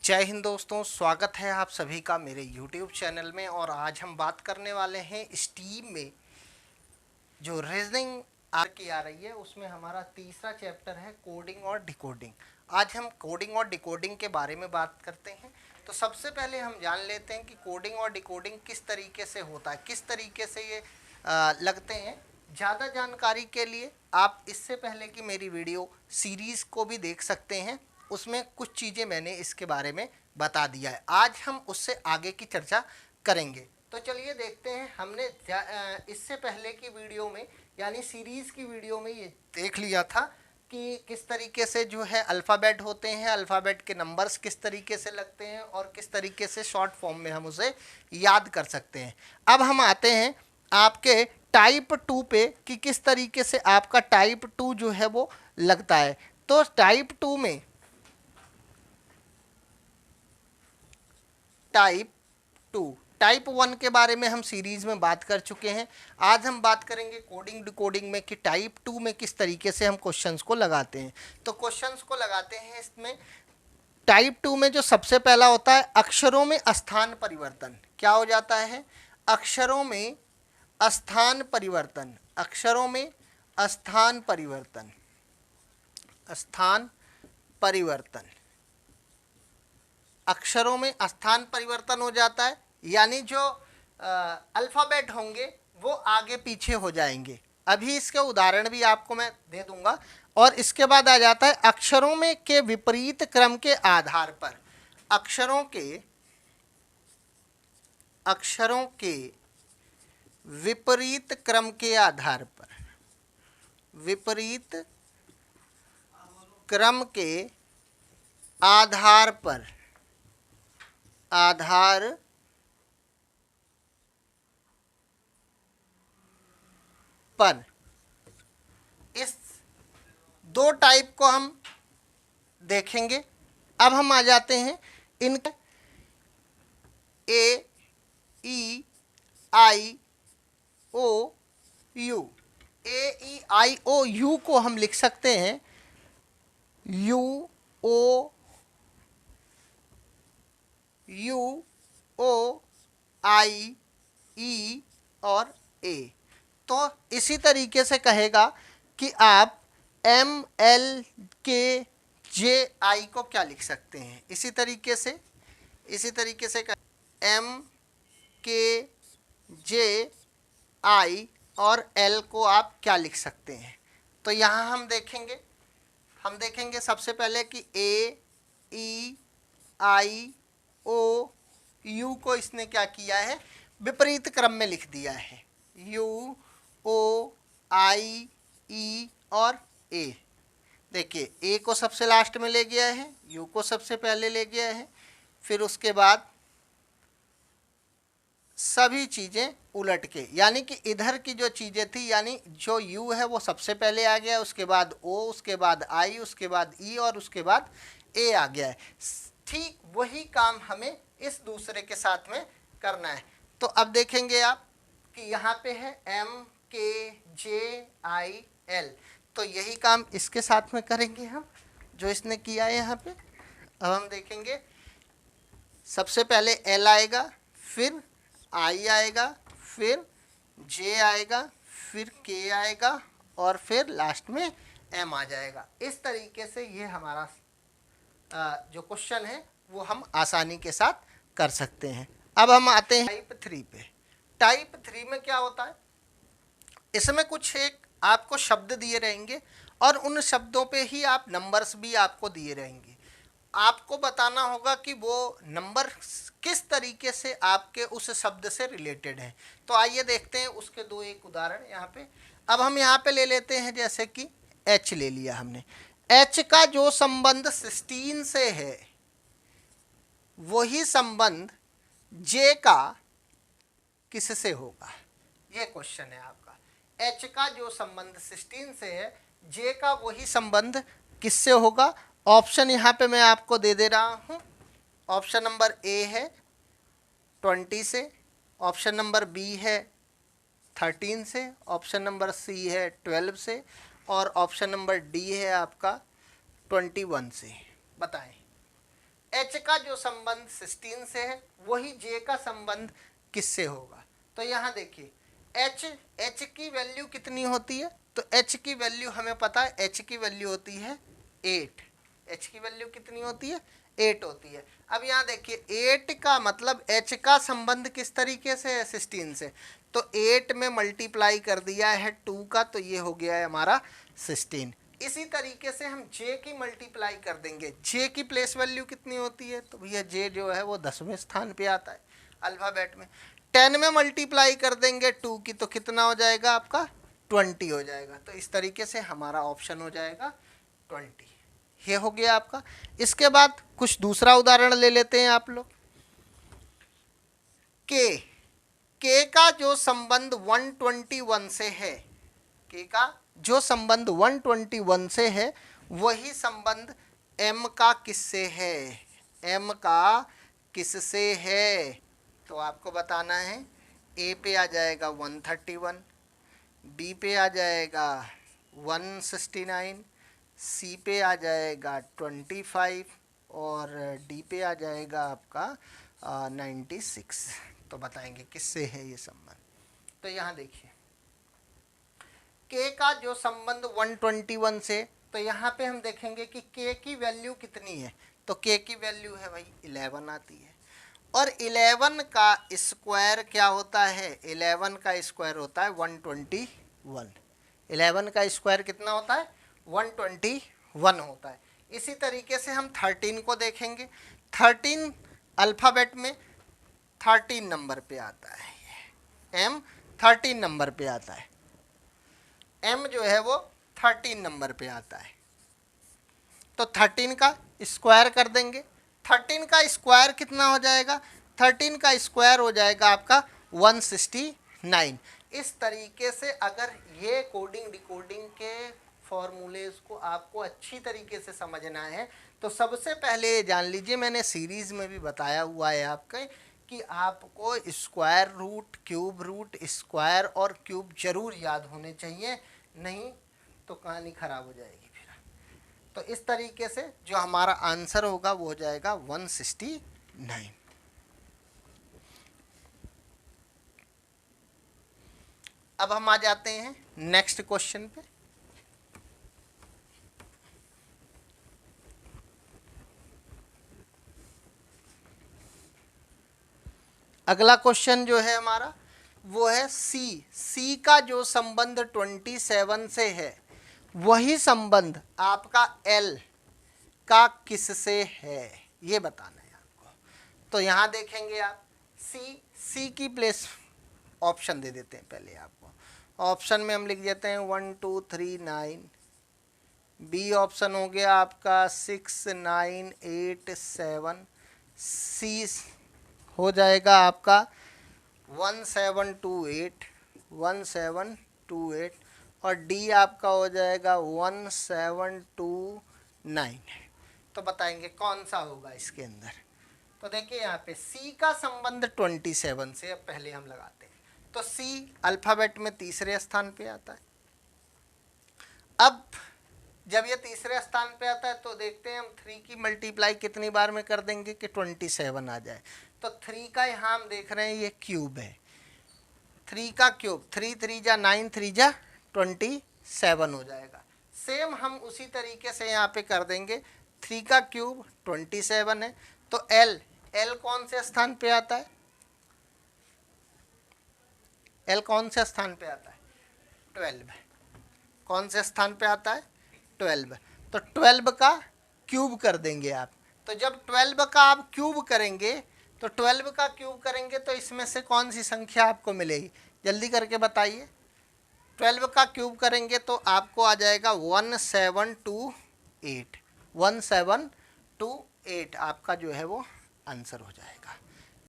जय हिंद दोस्तों, स्वागत है आप सभी का मेरे YouTube चैनल में। और आज हम बात करने वाले हैं स्टीम में जो रीजनिंग की आ रही है उसमें हमारा तीसरा चैप्टर है कोडिंग और डिकोडिंग। आज हम कोडिंग और डिकोडिंग के बारे में बात करते हैं। तो सबसे पहले हम जान लेते हैं कि कोडिंग और डिकोडिंग किस तरीके से होता है, किस तरीके से ये लगते हैं। ज़्यादा जानकारी के लिए आप इससे पहले की मेरी वीडियो सीरीज़ को भी देख सकते हैं, उसमें कुछ चीज़ें मैंने इसके बारे में बता दिया है। आज हम उससे आगे की चर्चा करेंगे। तो चलिए देखते हैं। हमने इससे पहले की वीडियो में यानी सीरीज़ की वीडियो में ये देख लिया था कि किस तरीके से जो है अल्फ़ाबेट होते हैं, अल्फ़ाबेट के नंबर्स किस तरीके से लगते हैं और किस तरीके से शॉर्ट फॉर्म में हम उसे याद कर सकते हैं। अब हम आते हैं आपके टाइप 2 पे कि किस तरीके से आपका टाइप 2 जो है वो लगता है। तो टाइप 2 में टाइप 1 के बारे में हम सीरीज में बात कर चुके हैं। आज हम बात करेंगे कोडिंग डिकोडिंग में कि टाइप 2 में किस तरीके से हम क्वेश्चंस को लगाते हैं। तो क्वेश्चंस को लगाते हैं इसमें टाइप 2 में जो सबसे पहला होता है अक्षरों में स्थान परिवर्तन। क्या हो जाता है? अक्षरों में स्थान परिवर्तन, अक्षरों में स्थान परिवर्तन, स्थान परिवर्तन, अक्षरों में स्थान परिवर्तन हो जाता है। यानी जो अल्फ़ाबेट होंगे वो आगे पीछे हो जाएंगे। अभी इसके उदाहरण भी आपको मैं दे दूंगा। और इसके बाद आ जाता है अक्षरों में के विपरीत क्रम के आधार पर, अक्षरों के विपरीत क्रम के आधार पर, विपरीत क्रम के आधार पर, इस दो टाइप को हम देखेंगे। अब हम आ जाते हैं इनके ए ई आई ओ you. A E I O you को हम लिख सकते हैं यू ओ आई ई और ए। तो इसी तरीके से कहेगा कि आप एम एल के जे आई को क्या लिख सकते हैं, इसी तरीके से एम के जे आई और एल को आप क्या लिख सकते हैं। तो यहाँ हम देखेंगे सबसे पहले कि ए ई आई ओ यू को इसने क्या किया है, विपरीत क्रम में लिख दिया है। यू ओ आई ई और ए। देखिए ए को सबसे लास्ट में ले गया है, यू को सबसे पहले ले गया है, फिर उसके बाद सभी चीज़ें उलट के, यानी कि इधर की जो चीज़ें थी, यानी जो यू है वो सबसे पहले आ गया, उसके बाद ओ, उसके बाद आई, उसके बाद ई और उसके बाद ए आ गया है। ठीक वही काम हमें इस दूसरे के साथ में करना है। तो अब देखेंगे आप कि यहाँ पे है एम के जे आई एल, तो यही काम इसके साथ में करेंगे हम जो इसने किया है यहाँ पे। अब हम देखेंगे सबसे पहले एल आएगा, फिर आई आएगा, फिर जे आएगा, फिर के आएगा और फिर लास्ट में एम आ जाएगा। इस तरीके से ये हमारा जो क्वेश्चन है वो हम आसानी के साथ कर सकते हैं। अब हम आते हैं टाइप 3 पे। टाइप 3 में क्या होता है, इसमें कुछ एक आपको शब्द दिए रहेंगे और उन शब्दों पे ही आप नंबर्स भी आपको दिए रहेंगे। आपको बताना होगा कि वो नंबर किस तरीके से आपके उस शब्द से रिलेटेड है। तो आइए देखते हैं उसके दो एक उदाहरण यहाँ पे। अब हम यहाँ पे ले लेते हैं, जैसे कि एच ले लिया हमने। एच का जो संबंध 16 से है वही संबंध जे का किससे होगा, ये क्वेश्चन है आपका। एच का जो संबंध 16 से है, जे का वही संबंध किससे होगा। ऑप्शन यहाँ पे मैं आपको दे दे रहा हूँ। ऑप्शन नंबर ए है 20 से, ऑप्शन नंबर बी है 13 से, ऑप्शन नंबर सी है 12 से और ऑप्शन नंबर डी है आपका 21 से। बताएं H का जो संबंध सिस्टीन से है वही J का संबंध किससे होगा। तो यहाँ देखिए H की वैल्यू कितनी होती है, तो H की वैल्यू हमें पता है, H की वैल्यू होती है 8। H की वैल्यू कितनी होती है, 8 होती है। अब यहाँ देखिए 8 का मतलब H का संबंध किस तरीके से है, सिस्टीन से, तो 8 में मल्टीप्लाई कर दिया है 2 का, तो ये हो गया है हमारा 16। इसी तरीके से हम J की मल्टीप्लाई कर देंगे, J की प्लेस वैल्यू कितनी होती है, तो भैया J जो है वो 10वें स्थान पे आता है अल्फ़ाबेट में। 10 में मल्टीप्लाई कर देंगे 2 की, तो कितना हो जाएगा आपका 20 हो जाएगा। तो इस तरीके से हमारा ऑप्शन हो जाएगा 20। ये हो गया आपका। इसके बाद कुछ दूसरा उदाहरण ले लेते हैं आप लोग। के का जो संबंध 121 से है, के का जो संबंध 121 से है वही संबंध m का किससे है, m का किससे है, तो आपको बताना है। a पे आ जाएगा 131, b पे आ जाएगा 169, c पे आ जाएगा 25 और d पे आ जाएगा आपका 96। तो बताएंगे किससे है ये संबंध। तो यहाँ देखिए k का जो संबंध 121 से, तो यहाँ पे हम देखेंगे कि k की वैल्यू कितनी है, तो k की वैल्यू है भाई 11 आती है। और 11 का स्क्वायर क्या होता है, 11 का स्क्वायर होता है 121। 11 का स्क्वायर कितना होता है, 121 होता है। इसी तरीके से हम 13 को देखेंगे। 13 अल्फ़ाबेट में 13 नंबर पे आता है, m 13 नंबर पे आता है, m जो है वो 13 नंबर पे आता है। तो 13 का स्क्वायर कर देंगे। 13 का स्क्वायर कितना हो जाएगा, 13 का स्क्वायर हो जाएगा आपका 169। इस तरीके से अगर ये कोडिंग डिकोडिंग के फॉर्मूलेज को आपको अच्छी तरीके से समझना है, तो सबसे पहले जान लीजिए, मैंने सीरीज में भी बताया हुआ है आपके कि आपको square root, cube root, square और क्यूब जरूर याद होने चाहिए, नहीं तो कहानी खराब हो जाएगी फिर। तो इस तरीके से जो हमारा आंसर होगा वो हो जाएगा 169। अब हम आ जाते हैं नेक्स्ट क्वेश्चन पे। अगला क्वेश्चन जो है हमारा वो है सी का जो संबंध 27 से है वही संबंध आपका एल का किससे है, ये बताना है आपको। तो यहाँ देखेंगे आप सी की प्लेस ऑप्शन दे देते हैं पहले आपको। ऑप्शन में हम लिख देते हैं 1 2 3 9, बी ऑप्शन हो गया आपका 6 9 8 7, सी हो जाएगा आपका 1728 1728 और डी आपका हो जाएगा 1729। तो बताएंगे कौन सा होगा इसके अंदर। तो देखिए यहाँ पे सी का संबंध 27 से, अब पहले हम लगाते हैं। तो सी अल्फ़ाबेट में तीसरे स्थान पे आता है। अब जब ये तीसरे स्थान पे आता है तो देखते हैं हम 3 की मल्टीप्लाई कितनी बार में कर देंगे कि 27 आ जाए। तो 3 का यहाँ हम देख रहे हैं ये क्यूब है, 3 का क्यूब 3 3 जा 9 3 जा 27 हो जाएगा। सेम हम उसी तरीके से यहाँ पे कर देंगे, 3 का क्यूब 27 है। तो एल कौन से स्थान पे आता है, एल कौन से स्थान पे आता है, 12। कौन से स्थान पे आता है, 12। तो 12 का क्यूब कर देंगे आप। तो जब 12 का आप क्यूब करेंगे, तो 12 का क्यूब करेंगे तो इसमें से कौन सी संख्या आपको मिलेगी, जल्दी करके बताइए। 12 का क्यूब करेंगे तो आपको आ जाएगा 1728। 1728 आपका जो है वो आंसर हो जाएगा।